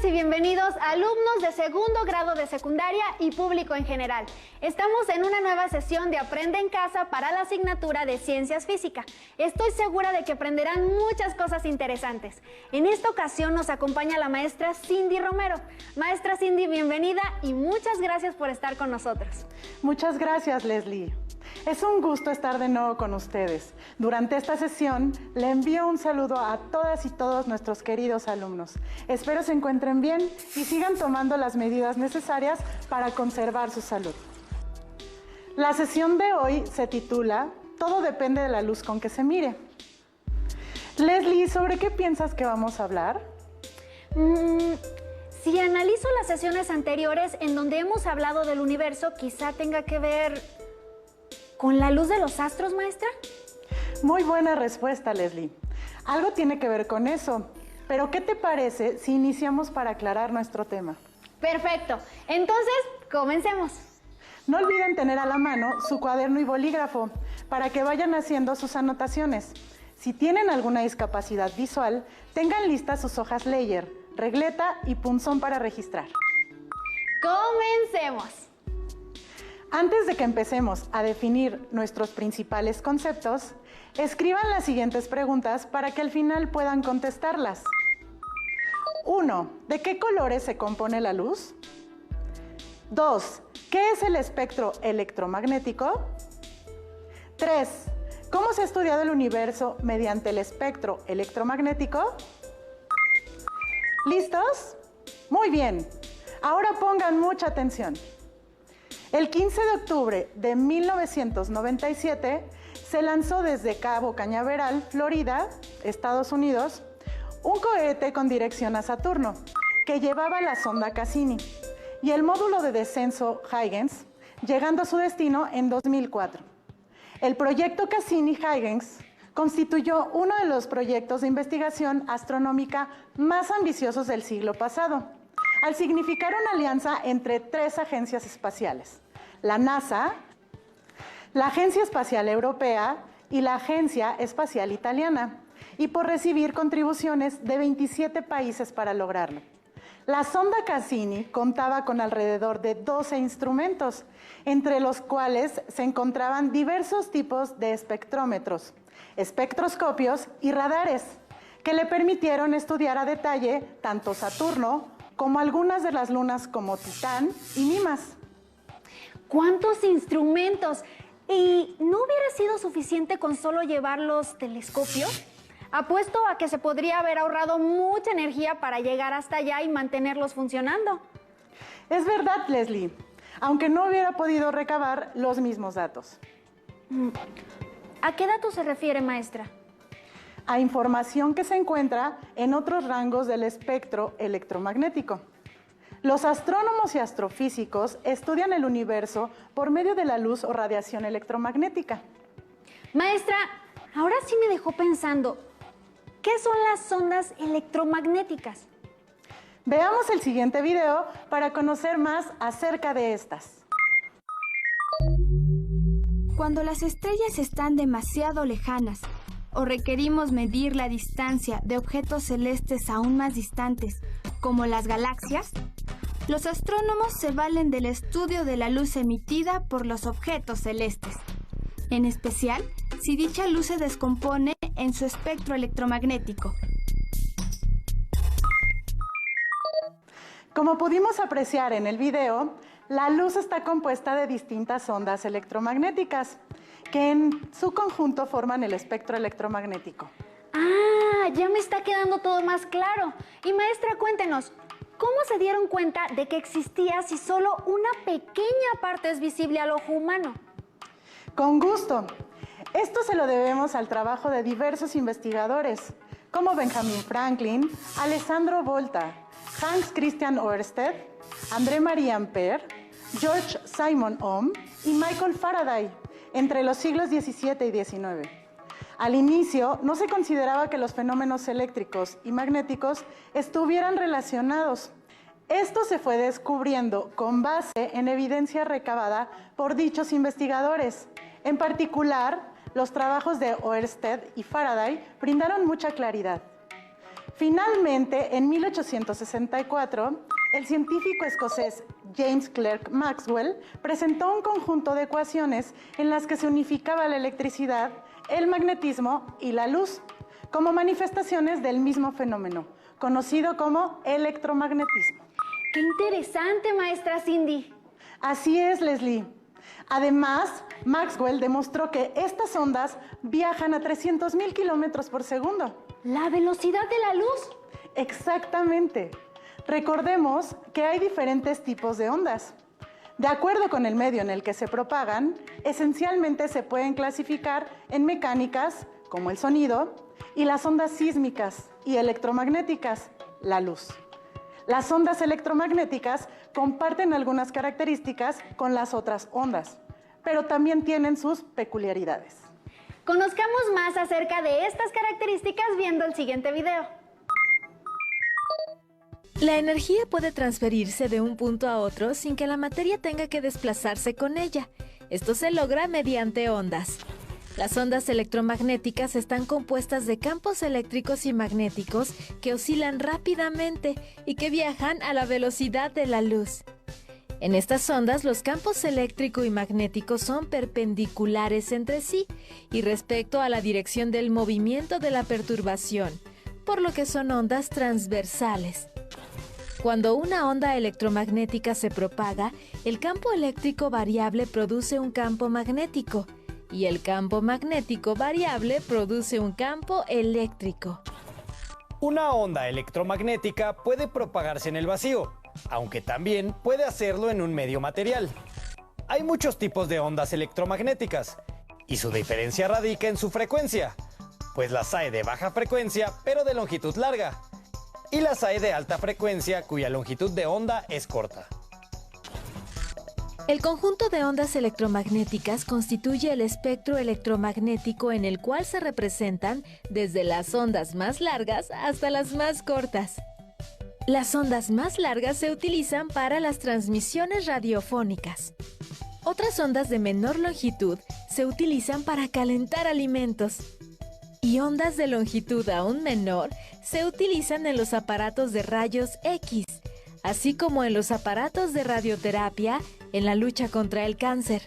tardes y bienvenidos alumnos de segundo grado de secundaria y público en general. Estamos en una nueva sesión de Aprende en Casa para la asignatura de Ciencias Física. Estoy segura de que aprenderán muchas cosas interesantes. En esta ocasión nos acompaña la maestra Cindy Romero. Maestra Cindy, bienvenida y muchas gracias por estar con nosotros. Muchas gracias, Leslie. Es un gusto estar de nuevo con ustedes. Durante esta sesión le envío un saludo a todas y todos nuestros queridos alumnos. Espero se encuentren bien y sigan tomando las medidas necesarias para conservar su salud. La sesión de hoy se titula Todo depende de la luz con que se mire. Leslie, ¿sobre qué piensas que vamos a hablar? Si analizo las sesiones anteriores en donde hemos hablado del universo, quizá tenga que ver ¿con la luz de los astros, maestra? Muy buena respuesta, Leslie. Algo tiene que ver con eso. Pero, ¿qué te parece si iniciamos para aclarar nuestro tema? Perfecto. Entonces, comencemos. No olviden tener a la mano su cuaderno y bolígrafo para que vayan haciendo sus anotaciones. Si tienen alguna discapacidad visual, tengan listas sus hojas Leyer, regleta y punzón para registrar. Comencemos. Antes de que empecemos a definir nuestros principales conceptos, escriban las siguientes preguntas para que al final puedan contestarlas. 1. ¿De qué colores se compone la luz? 2. ¿Qué es el espectro electromagnético? 3. ¿Cómo se ha estudiado el universo mediante el espectro electromagnético? ¿Listos? Muy bien. Ahora pongan mucha atención. El 15 de octubre de 1997 se lanzó desde Cabo Cañaveral, Florida, Estados Unidos, un cohete con dirección a Saturno que llevaba la sonda Cassini y el módulo de descenso Huygens, llegando a su destino en 2004. El proyecto Cassini-Huygens constituyó uno de los proyectos de investigación astronómica más ambiciosos del siglo pasado, al significar una alianza entre tres agencias espaciales: la NASA, la Agencia Espacial Europea y la Agencia Espacial Italiana, y por recibir contribuciones de 27 países para lograrlo. La sonda Cassini contaba con alrededor de 12 instrumentos, entre los cuales se encontraban diversos tipos de espectrómetros, espectroscopios y radares, que le permitieron estudiar a detalle tanto Saturno como algunas de las lunas como Titán y Mimas. ¿Cuántos instrumentos? ¿Y no hubiera sido suficiente con solo llevar los telescopios? Apuesto a que se podría haber ahorrado mucha energía para llegar hasta allá y mantenerlos funcionando. Es verdad, Leslie, aunque no hubiera podido recabar los mismos datos. ¿A qué datos se refiere, maestra? A información que se encuentra en otros rangos del espectro electromagnético. Los astrónomos y astrofísicos estudian el universo por medio de la luz o radiación electromagnética. Maestra, ahora sí me dejó pensando, ¿qué son las ondas electromagnéticas? Veamos el siguiente video para conocer más acerca de estas. Cuando las estrellas están demasiado lejanas o requerimos medir la distancia de objetos celestes aún más distantes, como las galaxias, los astrónomos se valen del estudio de la luz emitida por los objetos celestes, en especial si dicha luz se descompone en su espectro electromagnético. Como pudimos apreciar en el video, la luz está compuesta de distintas ondas electromagnéticas, que en su conjunto forman el espectro electromagnético. Ah, ya me está quedando todo más claro. Y maestra, cuéntenos, ¿cómo se dieron cuenta de que existía si solo una pequeña parte es visible al ojo humano? Con gusto. Esto se lo debemos al trabajo de diversos investigadores, como Benjamin Franklin, Alessandro Volta, Hans Christian Ørsted, André-Marie Ampère, George Simon Ohm y Michael Faraday, entre los siglos XVII y XIX. Al inicio, no se consideraba que los fenómenos eléctricos y magnéticos estuvieran relacionados. Esto se fue descubriendo con base en evidencia recabada por dichos investigadores. En particular, los trabajos de Ørsted y Faraday brindaron mucha claridad. Finalmente, en 1864, el científico escocés James Clerk Maxwell presentó un conjunto de ecuaciones en las que se unificaba la electricidad, el magnetismo y la luz como manifestaciones del mismo fenómeno, conocido como electromagnetismo. ¡Qué interesante, maestra Cindy! Así es, Leslie. Además, Maxwell demostró que estas ondas viajan a 300,000 kilómetros por segundo. ¿La velocidad de la luz? Exactamente. Recordemos que hay diferentes tipos de ondas. De acuerdo con el medio en el que se propagan, esencialmente se pueden clasificar en mecánicas, como el sonido, y las ondas sísmicas y electromagnéticas, la luz. Las ondas electromagnéticas comparten algunas características con las otras ondas, pero también tienen sus peculiaridades. Conozcamos más acerca de estas características viendo el siguiente video. La energía puede transferirse de un punto a otro sin que la materia tenga que desplazarse con ella. Esto se logra mediante ondas. Las ondas electromagnéticas están compuestas de campos eléctricos y magnéticos que oscilan rápidamente y que viajan a la velocidad de la luz. En estas ondas, los campos eléctrico y magnético son perpendiculares entre sí y respecto a la dirección del movimiento de la perturbación, por lo que son ondas transversales. Cuando una onda electromagnética se propaga, el campo eléctrico variable produce un campo magnético y el campo magnético variable produce un campo eléctrico. Una onda electromagnética puede propagarse en el vacío, aunque también puede hacerlo en un medio material. Hay muchos tipos de ondas electromagnéticas y su diferencia radica en su frecuencia, pues las hay de baja frecuencia pero de longitud larga, y las hay de alta frecuencia cuya longitud de onda es corta. El conjunto de ondas electromagnéticas constituye el espectro electromagnético en el cual se representan desde las ondas más largas hasta las más cortas. Las ondas más largas se utilizan para las transmisiones radiofónicas. Otras ondas de menor longitud se utilizan para calentar alimentos. Y ondas de longitud aún menor se utilizan en los aparatos de rayos X, así como en los aparatos de radioterapia en la lucha contra el cáncer.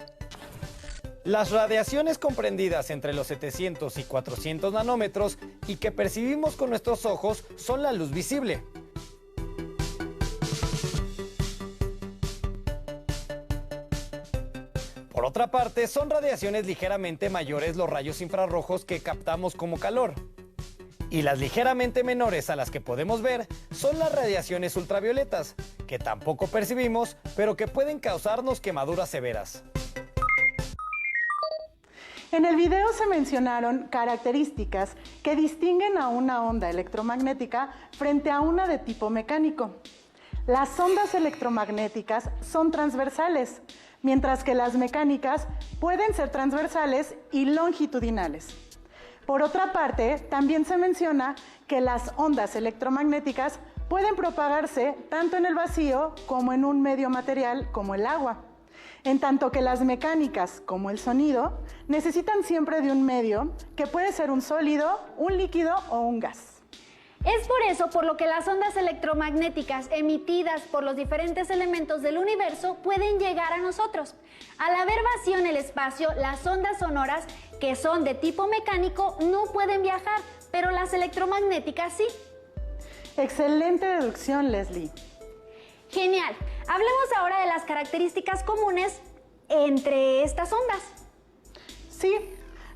Las radiaciones comprendidas entre los 700 y 400 nanómetros y que percibimos con nuestros ojos son la luz visible. Por otra parte, son radiaciones ligeramente mayores los rayos infrarrojos que captamos como calor. Y las ligeramente menores a las que podemos ver son las radiaciones ultravioletas, que tampoco percibimos, pero que pueden causarnos quemaduras severas. En el video se mencionaron características que distinguen a una onda electromagnética frente a una de tipo mecánico. Las ondas electromagnéticas son transversales, mientras que las mecánicas pueden ser transversales y longitudinales. Por otra parte, también se menciona que las ondas electromagnéticas pueden propagarse tanto en el vacío como en un medio material como el agua, en tanto que las mecánicas, como el sonido, necesitan siempre de un medio que puede ser un sólido, un líquido o un gas. Es por eso por lo que las ondas electromagnéticas emitidas por los diferentes elementos del universo pueden llegar a nosotros. Al haber vacío en el espacio, las ondas sonoras, que son de tipo mecánico, no pueden viajar, pero las electromagnéticas sí. Excelente deducción, Leslie. Genial. Hablemos ahora de las características comunes entre estas ondas. Sí,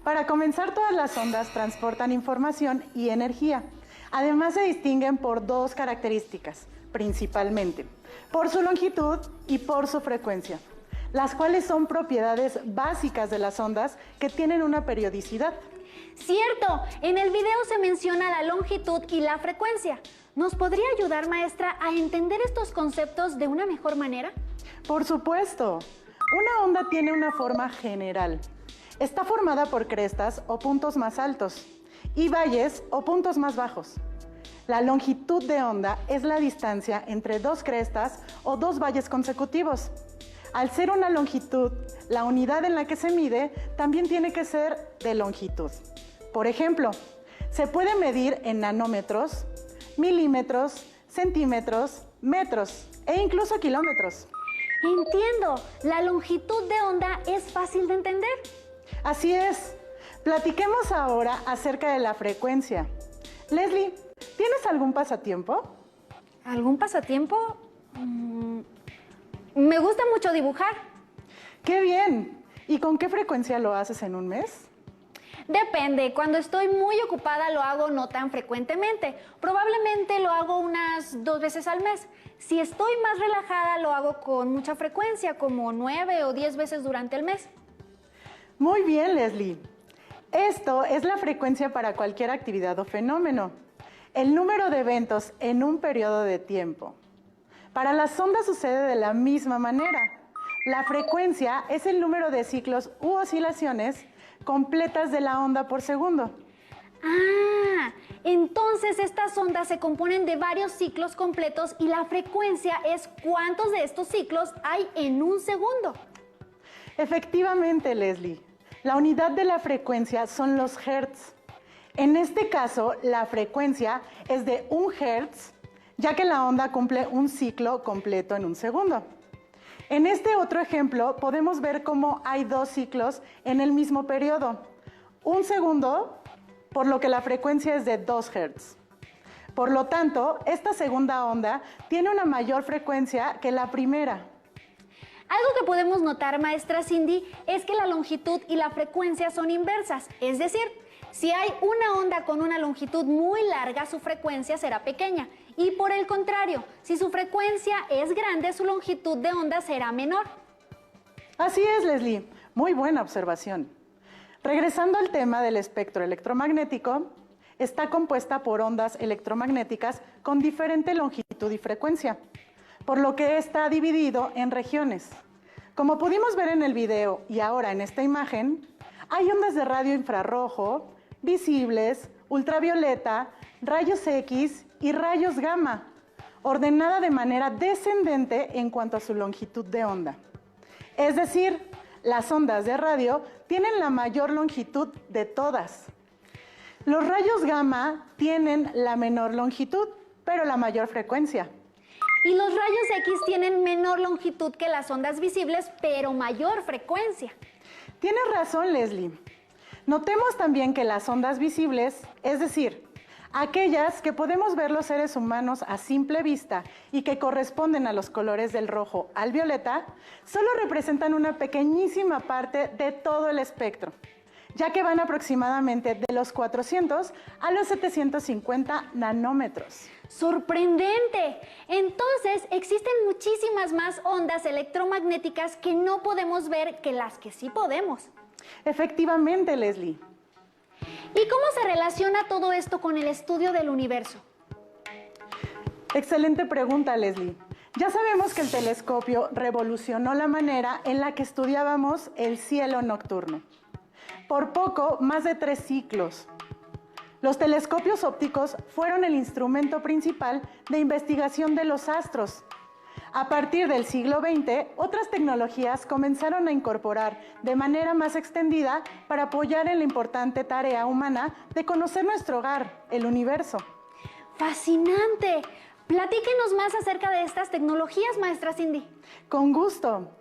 para comenzar, todas las ondas transportan información y energía. Además, se distinguen por dos características, principalmente, por su longitud y por su frecuencia, las cuales son propiedades básicas de las ondas que tienen una periodicidad. Cierto, en el video se menciona la longitud y la frecuencia. ¿Nos podría ayudar, maestra, a entender estos conceptos de una mejor manera? Por supuesto. Una onda tiene una forma general. Está formada por crestas o puntos más altos y valles o puntos más bajos. La longitud de onda es la distancia entre dos crestas o dos valles consecutivos. Al ser una longitud, la unidad en la que se mide también tiene que ser de longitud. Por ejemplo, se puede medir en nanómetros, milímetros, centímetros, metros e incluso kilómetros. Entiendo, la longitud de onda es fácil de entender. Así es. Platiquemos ahora acerca de la frecuencia. Leslie, ¿tienes algún pasatiempo? ¿Algún pasatiempo? Me gusta mucho dibujar. ¡Qué bien! ¿Y con qué frecuencia lo haces en un mes? Depende, cuando estoy muy ocupada lo hago no tan frecuentemente. Probablemente lo hago unas 2 veces al mes. Si estoy más relajada lo hago con mucha frecuencia, como 9 o 10 veces durante el mes. Muy bien, Leslie. Esto es la frecuencia para cualquier actividad o fenómeno. El número de eventos en un periodo de tiempo. Para las ondas sucede de la misma manera. La frecuencia es el número de ciclos u oscilaciones completas de la onda por segundo. Ah, entonces estas ondas se componen de varios ciclos completos y la frecuencia es cuántos de estos ciclos hay en un segundo. Efectivamente, Leslie. La unidad de la frecuencia son los hertz. En este caso, la frecuencia es de 1 hertz, ya que la onda cumple un ciclo completo en un segundo. En este otro ejemplo, podemos ver cómo hay 2 ciclos en el mismo periodo. 1 segundo, por lo que la frecuencia es de 2 hertz. Por lo tanto, esta segunda onda tiene una mayor frecuencia que la primera. Algo que podemos notar, maestra Cindy, es que la longitud y la frecuencia son inversas. Es decir, si hay una onda con una longitud muy larga, su frecuencia será pequeña. Y por el contrario, si su frecuencia es grande, su longitud de onda será menor. Así es, Leslie. Muy buena observación. Regresando al tema del espectro electromagnético, está compuesta por ondas electromagnéticas con diferente longitud y frecuencia, por lo que está dividido en regiones. Como pudimos ver en el video y ahora en esta imagen, hay ondas de radio infrarrojo, visibles, ultravioleta, rayos X y rayos gamma, ordenada de manera descendente en cuanto a su longitud de onda. Es decir, las ondas de radio tienen la mayor longitud de todas. Los rayos gamma tienen la menor longitud, pero la mayor frecuencia. Y los rayos X tienen menor longitud que las ondas visibles, pero mayor frecuencia. Tienes razón, Leslie. Notemos también que las ondas visibles, es decir, aquellas que podemos ver los seres humanos a simple vista y que corresponden a los colores del rojo al violeta, solo representan una pequeñísima parte de todo el espectro, ya que van aproximadamente de los 400 a los 750 nanómetros. ¡Sorprendente! Entonces, existen muchísimas más ondas electromagnéticas que no podemos ver que las que sí podemos. Efectivamente, Leslie. ¿Y cómo se relaciona todo esto con el estudio del universo? Excelente pregunta, Leslie. Ya sabemos que el telescopio revolucionó la manera en la que estudiábamos el cielo nocturno. Por poco, más de 3 ciclos. Los telescopios ópticos fueron el instrumento principal de investigación de los astros. A partir del siglo XX, otras tecnologías comenzaron a incorporar de manera más extendida para apoyar en la importante tarea humana de conocer nuestro hogar, el universo. ¡Fascinante! Platíquenos más acerca de estas tecnologías, maestra Cindy. Con gusto.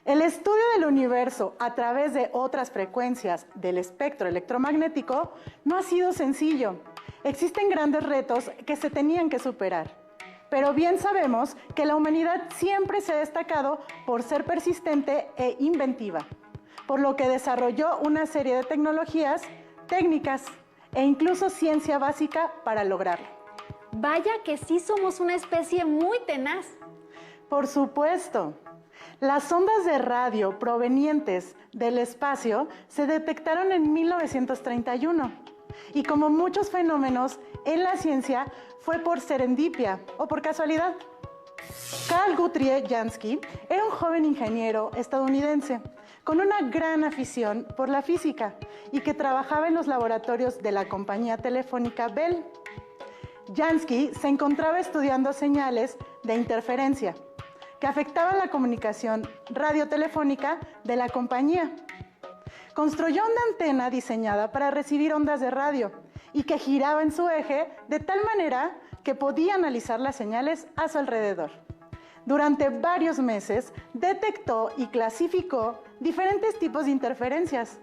El estudio del universo a través de otras frecuencias del espectro electromagnético no ha sido sencillo. Existen grandes retos que se tenían que superar. Pero bien sabemos que la humanidad siempre se ha destacado por ser persistente e inventiva, por lo que desarrolló una serie de tecnologías, técnicas e incluso ciencia básica para lograrlo. Vaya que sí somos una especie muy tenaz. Por supuesto. Las ondas de radio provenientes del espacio se detectaron en 1931 y como muchos fenómenos en la ciencia fue por serendipia o por casualidad. Carl Guthrie Jansky era un joven ingeniero estadounidense con una gran afición por la física y que trabajaba en los laboratorios de la compañía telefónica Bell. Jansky se encontraba estudiando señales de interferencia que afectaban la comunicación radiotelefónica de la compañía. Construyó una antena diseñada para recibir ondas de radio y que giraba en su eje de tal manera que podía analizar las señales a su alrededor. Durante varios meses detectó y clasificó diferentes tipos de interferencias,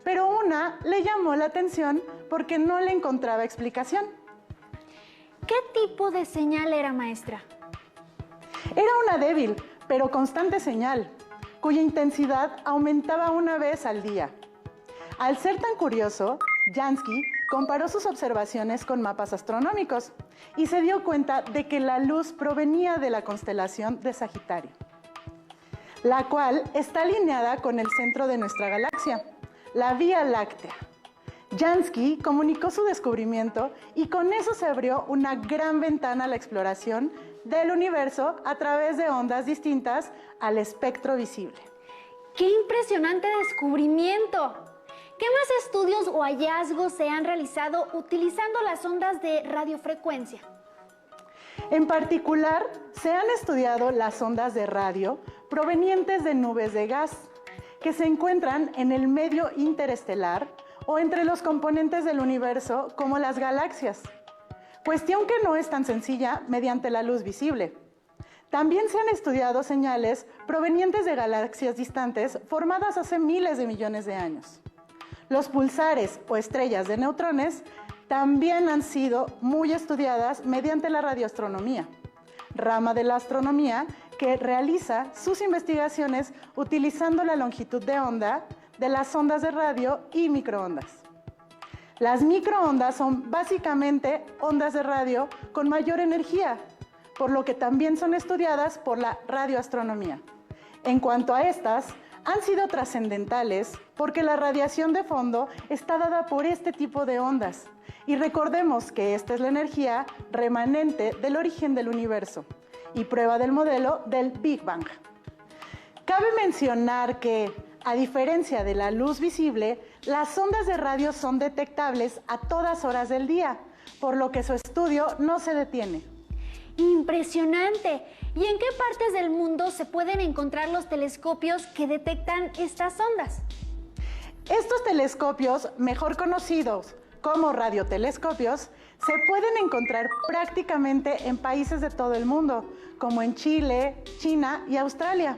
pero una le llamó la atención porque no le encontraba explicación. ¿Qué tipo de señal era, maestra? Era una débil, pero constante señal, cuya intensidad aumentaba una vez al día. Al ser tan curioso, Jansky comparó sus observaciones con mapas astronómicos y se dio cuenta de que la luz provenía de la constelación de Sagitario, la cual está alineada con el centro de nuestra galaxia, la Vía Láctea. Jansky comunicó su descubrimiento y con eso se abrió una gran ventana a la exploración del universo a través de ondas distintas al espectro visible. ¡Qué impresionante descubrimiento! ¿Qué más estudios o hallazgos se han realizado utilizando las ondas de radiofrecuencia? En particular, se han estudiado las ondas de radio provenientes de nubes de gas que se encuentran en el medio interestelar o entre los componentes del universo como las galaxias, cuestión que no es tan sencilla mediante la luz visible. También se han estudiado señales provenientes de galaxias distantes formadas hace miles de millones de años. Los pulsares o estrellas de neutrones también han sido muy estudiadas mediante la radioastronomía, rama de la astronomía que realiza sus investigaciones utilizando la longitud de onda de las ondas de radio y microondas. Las microondas son básicamente ondas de radio con mayor energía, por lo que también son estudiadas por la radioastronomía. En cuanto a estas, han sido trascendentales porque la radiación de fondo está dada por este tipo de ondas. Y recordemos que esta es la energía remanente del origen del universo y prueba del modelo del Big Bang. Cabe mencionar que, a diferencia de la luz visible, las ondas de radio son detectables a todas horas del día, por lo que su estudio no se detiene. ¡Impresionante! ¿Y en qué partes del mundo se pueden encontrar los telescopios que detectan estas ondas? Estos telescopios, mejor conocidos como radiotelescopios, se pueden encontrar prácticamente en países de todo el mundo, como en Chile, China y Australia.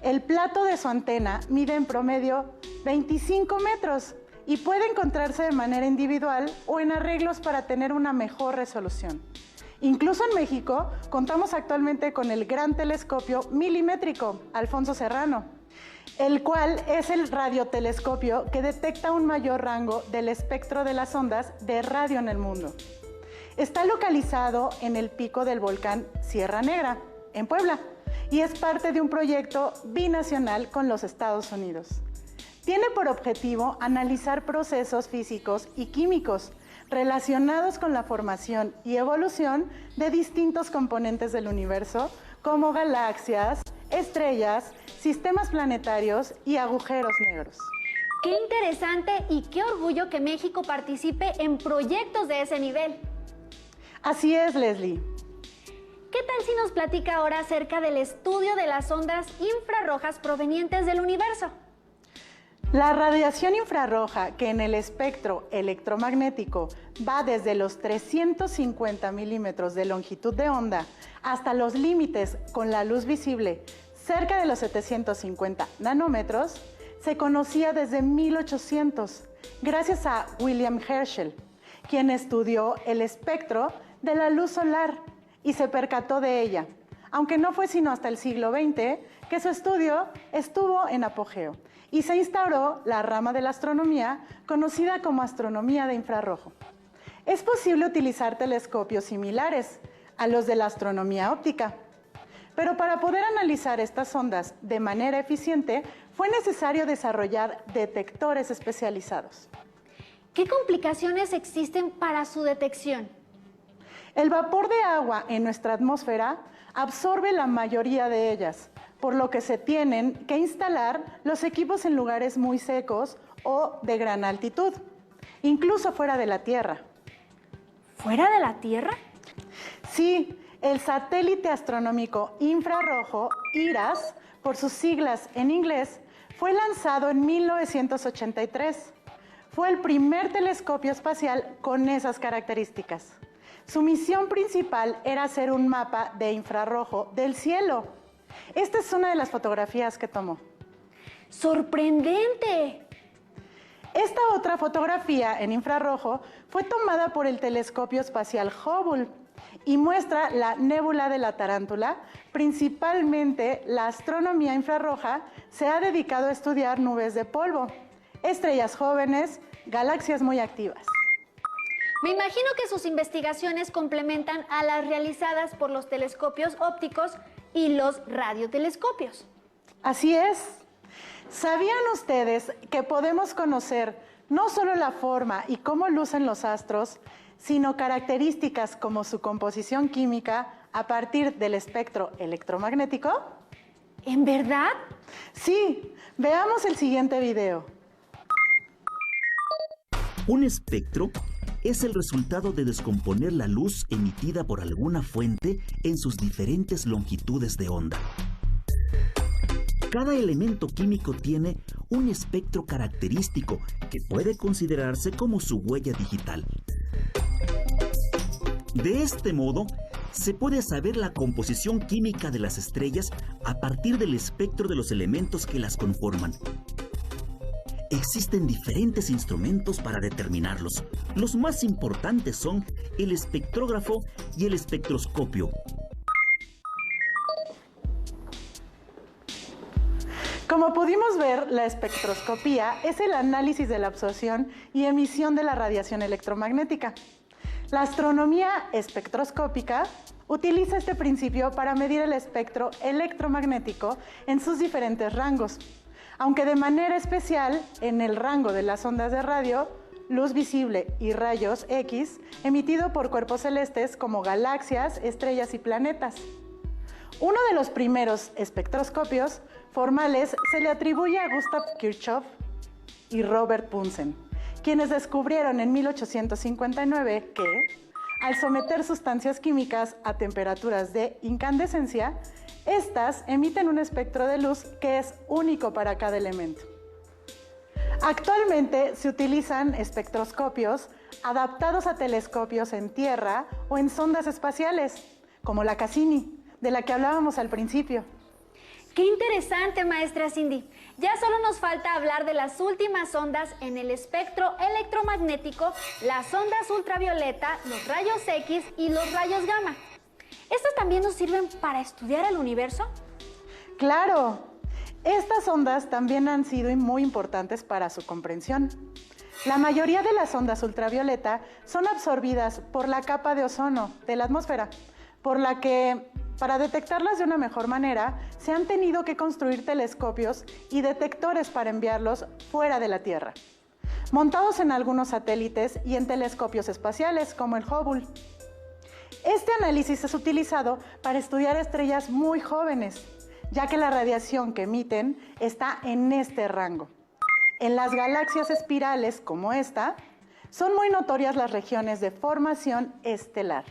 El plato de su antena mide en promedio 25 metros y puede encontrarse de manera individual o en arreglos para tener una mejor resolución. Incluso en México contamos actualmente con el gran telescopio milimétrico Alfonso Serrano, el cual es el radiotelescopio que detecta un mayor rango del espectro de las ondas de radio en el mundo. Está localizado en el pico del volcán Sierra Negra, en Puebla, y es parte de un proyecto binacional con los Estados Unidos. Tiene por objetivo analizar procesos físicos y químicos relacionados con la formación y evolución de distintos componentes del universo, como galaxias, estrellas, sistemas planetarios y agujeros negros. ¡Qué interesante y qué orgullo que México participe en proyectos de ese nivel! Así es, Leslie. ¿Qué tal si nos platica ahora acerca del estudio de las ondas infrarrojas provenientes del universo? La radiación infrarroja, que en el espectro electromagnético va desde los 350 milímetros de longitud de onda hasta los límites con la luz visible cerca de los 750 nanómetros, se conocía desde 1800, gracias a William Herschel, quien estudió el espectro de la luz solar y se percató de ella, aunque no fue sino hasta el siglo XX que su estudio estuvo en apogeo y se instauró la rama de la astronomía conocida como astronomía de infrarrojo. Es posible utilizar telescopios similares a los de la astronomía óptica, pero para poder analizar estas ondas de manera eficiente fue necesario desarrollar detectores especializados. ¿Qué complicaciones existen para su detección? El vapor de agua en nuestra atmósfera absorbe la mayoría de ellas, por lo que se tienen que instalar los equipos en lugares muy secos o de gran altitud, incluso fuera de la Tierra. ¿Fuera de la Tierra? Sí, el satélite astronómico infrarrojo, IRAS, por sus siglas en inglés, fue lanzado en 1983. Fue el primer telescopio espacial con esas características. Su misión principal era hacer un mapa de infrarrojo del cielo. Esta es una de las fotografías que tomó. ¡Sorprendente! Esta otra fotografía en infrarrojo fue tomada por el telescopio espacial Hubble y muestra la nébula de la Tarántula. Principalmente la astronomía infrarroja se ha dedicado a estudiar nubes de polvo, estrellas jóvenes, galaxias muy activas. Me imagino que sus investigaciones complementan a las realizadas por los telescopios ópticos y los radiotelescopios. Así es. ¿Sabían ustedes que podemos conocer no solo la forma y cómo lucen los astros, sino características como su composición química a partir del espectro electromagnético? ¿En verdad? Sí, veamos el siguiente video. Un espectro es el resultado de descomponer la luz emitida por alguna fuente en sus diferentes longitudes de onda. Cada elemento químico tiene un espectro característico que puede considerarse como su huella digital. De este modo, se puede saber la composición química de las estrellas a partir del espectro de los elementos que las conforman. Existen diferentes instrumentos para determinarlos. Los más importantes son el espectrógrafo y el espectroscopio. Como pudimos ver, la espectroscopía es el análisis de la absorción y emisión de la radiación electromagnética. La astronomía espectroscópica utiliza este principio para medir el espectro electromagnético en sus diferentes rangos, aunque de manera especial en el rango de las ondas de radio, luz visible y rayos X, emitido por cuerpos celestes como galaxias, estrellas y planetas. Uno de los primeros espectroscopios formales se le atribuye a Gustav Kirchhoff y Robert Bunsen, quienes descubrieron en 1859 que, al someter sustancias químicas a temperaturas de incandescencia, estas emiten un espectro de luz que es único para cada elemento. Actualmente se utilizan espectroscopios adaptados a telescopios en tierra o en sondas espaciales, como la Cassini, de la que hablábamos al principio. ¡Qué interesante, maestra Cindy! Ya solo nos falta hablar de las últimas ondas en el espectro electromagnético, las ondas ultravioleta, los rayos X y los rayos gamma. ¿Estas también nos sirven para estudiar el universo? ¡Claro! Estas ondas también han sido muy importantes para su comprensión. La mayoría de las ondas ultravioleta son absorbidas por la capa de ozono de la atmósfera, por la que, para detectarlas de una mejor manera, se han tenido que construir telescopios y detectores para enviarlos fuera de la Tierra, montados en algunos satélites y en telescopios espaciales como el Hubble. Este análisis es utilizado para estudiar estrellas muy jóvenes, ya que la radiación que emiten está en este rango. En las galaxias espirales como esta, son muy notorias las regiones de formación estelar.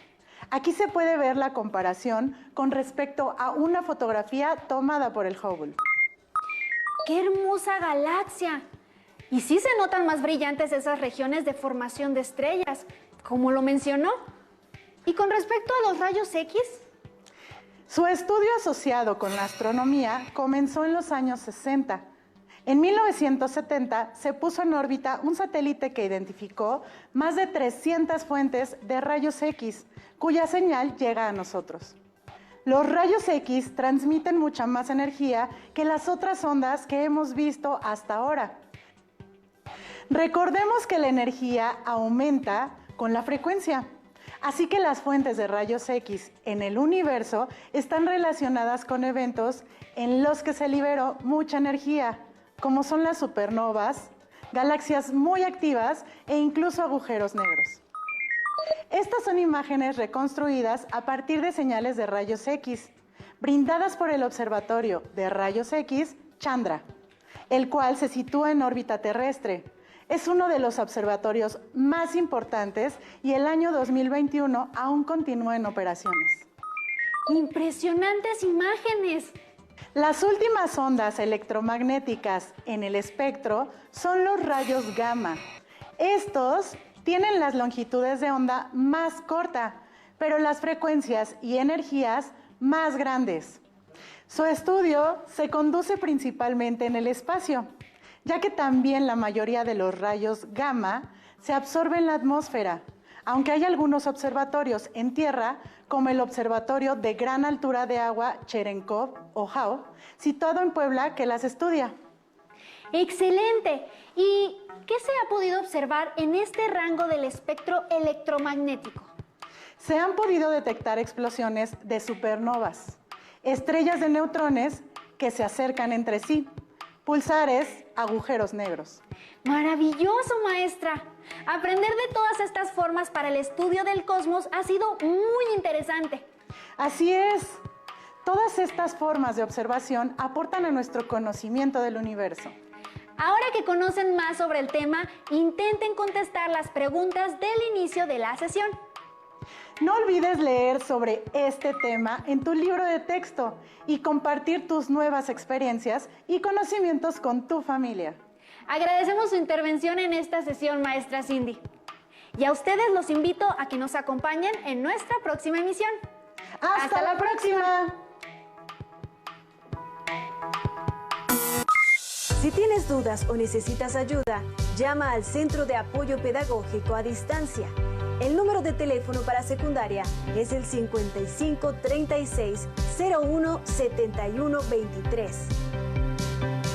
Aquí se puede ver la comparación con respecto a una fotografía tomada por el Hubble. ¡Qué hermosa galaxia! Y sí se notan más brillantes esas regiones de formación de estrellas, como lo mencionó. ¿Y con respecto a los rayos X? Su estudio asociado con la astronomía comenzó en los años 60. En 1970 se puso en órbita un satélite que identificó más de 300 fuentes de rayos X, cuya señal llega a nosotros. Los rayos X transmiten mucha más energía que las otras ondas que hemos visto hasta ahora. Recordemos que la energía aumenta con la frecuencia, así que las fuentes de rayos X en el universo están relacionadas con eventos en los que se liberó mucha energía, como son las supernovas, galaxias muy activas e incluso agujeros negros. Estas son imágenes reconstruidas a partir de señales de rayos X, brindadas por el Observatorio de Rayos X Chandra, el cual se sitúa en órbita terrestre. Es uno de los observatorios más importantes y el año 2021 aún continúa en operaciones. ¡Impresionantes imágenes! Las últimas ondas electromagnéticas en el espectro son los rayos gamma. Estos tienen las longitudes de onda más corta, pero las frecuencias y energías más grandes. Su estudio se conduce principalmente en el espacio, ya que también la mayoría de los rayos gamma se absorben en la atmósfera, aunque hay algunos observatorios en tierra, como el Observatorio de Gran Altura de Agua Cherenkov, Ohio, situado en Puebla, que las estudia. ¡Excelente! ¿Y qué se ha podido observar en este rango del espectro electromagnético? Se han podido detectar explosiones de supernovas, estrellas de neutrones que se acercan entre sí, pulsares, agujeros negros. ¡Maravilloso, maestra! Aprender de todas estas formas para el estudio del cosmos ha sido muy interesante. Así es. Todas estas formas de observación aportan a nuestro conocimiento del universo. Ahora que conocen más sobre el tema, intenten contestar las preguntas del inicio de la sesión. No olvides leer sobre este tema en tu libro de texto y compartir tus nuevas experiencias y conocimientos con tu familia. Agradecemos su intervención en esta sesión, maestra Cindy. Y a ustedes los invito a que nos acompañen en nuestra próxima emisión. ¡Hasta la próxima! Si tienes dudas o necesitas ayuda, llama al Centro de Apoyo Pedagógico a Distancia. El número de teléfono para secundaria es el 55 36 01 71 23.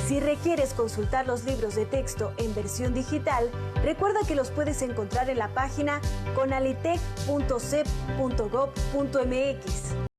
Si requieres consultar los libros de texto en versión digital, recuerda que los puedes encontrar en la página conalitec.cep.gov.mx.